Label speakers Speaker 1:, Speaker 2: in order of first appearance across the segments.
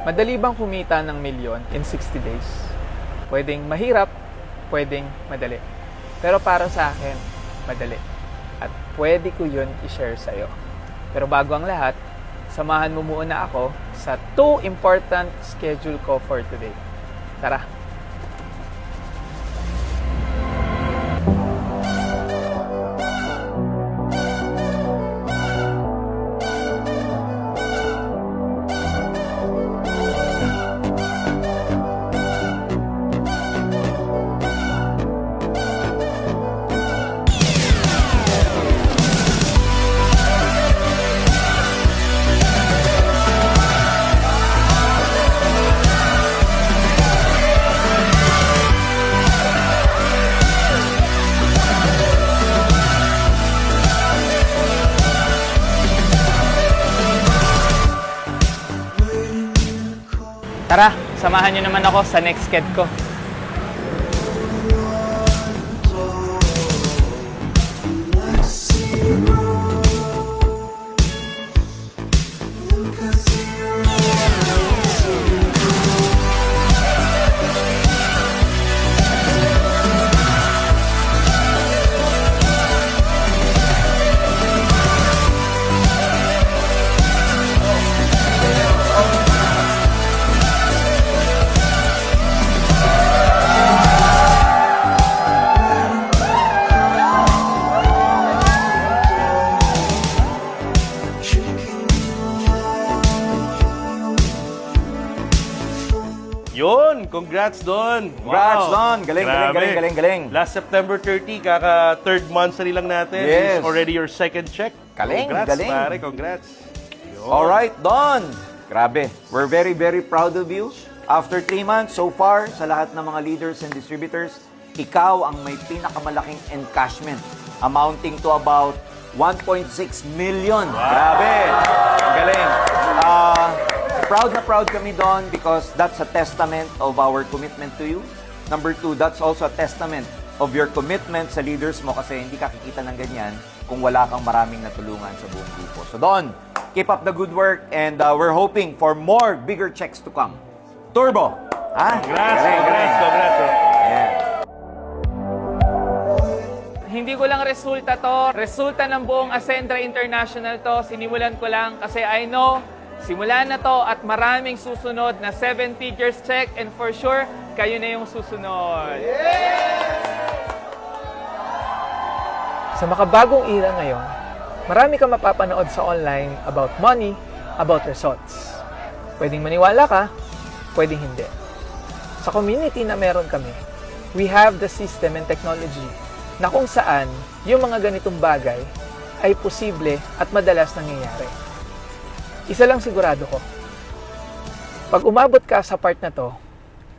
Speaker 1: Madali bang kumita ng milyon in 60 days? Pwedeng mahirap, pwedeng madali. Pero para sa akin, madali. At pwede ko yun i-share sa'yo. Pero bago ang lahat, samahan mo muna ako sa 2 important schedule ko for today. Tara! Tara, samahan nyo naman ako sa next sked ko.
Speaker 2: Yun! Congrats, Don!
Speaker 3: Congrats, Don! Galing.
Speaker 2: Last September 30, kaka-third month na lang natin.
Speaker 3: Yes.
Speaker 2: Is already your second check. Congrats,
Speaker 3: Galing.
Speaker 2: pare. Congrats. Yun.
Speaker 3: Alright, Don! Grabe. We're very, very proud of you. After 3 months, so far, sa lahat ng mga leaders and distributors, ikaw ang may pinakamalaking encashment amounting to about 1.6 million. Wow. Grabe! Galing. Proud na proud kami doon because that's a testament of our commitment to you. Number 2, that's also a testament of your commitment sa leaders mo kasi hindi ka kikita ng ganyan kung wala kang maraming natulungan sa buong grupo. So Don, keep up the good work and we're hoping for more bigger checks to come. Turbo! Ha?
Speaker 2: Congrats.
Speaker 3: Yeah.
Speaker 1: Hindi ko lang resulta to. Resulta ng buong Ascendra International to. Sinimulan ko lang kasi I know simulan na to at maraming susunod na 7 figures check and for sure, kayo na yung susunod. Sa makabagong era ngayon, marami kang mapapanood sa online about money, about results. Pwedeng maniwala ka, pwedeng hindi. Sa community na meron kami, we have the system and technology na kung saan yung mga ganitong bagay ay posible at madalas nangyayari. Isa lang sigurado ko, pag umabot ka sa part na to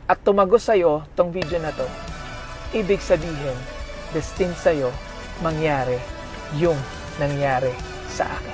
Speaker 1: at tumagos sa'yo tong video na to, ibig sabihin, destined sa'yo mangyari yung nangyari sa akin.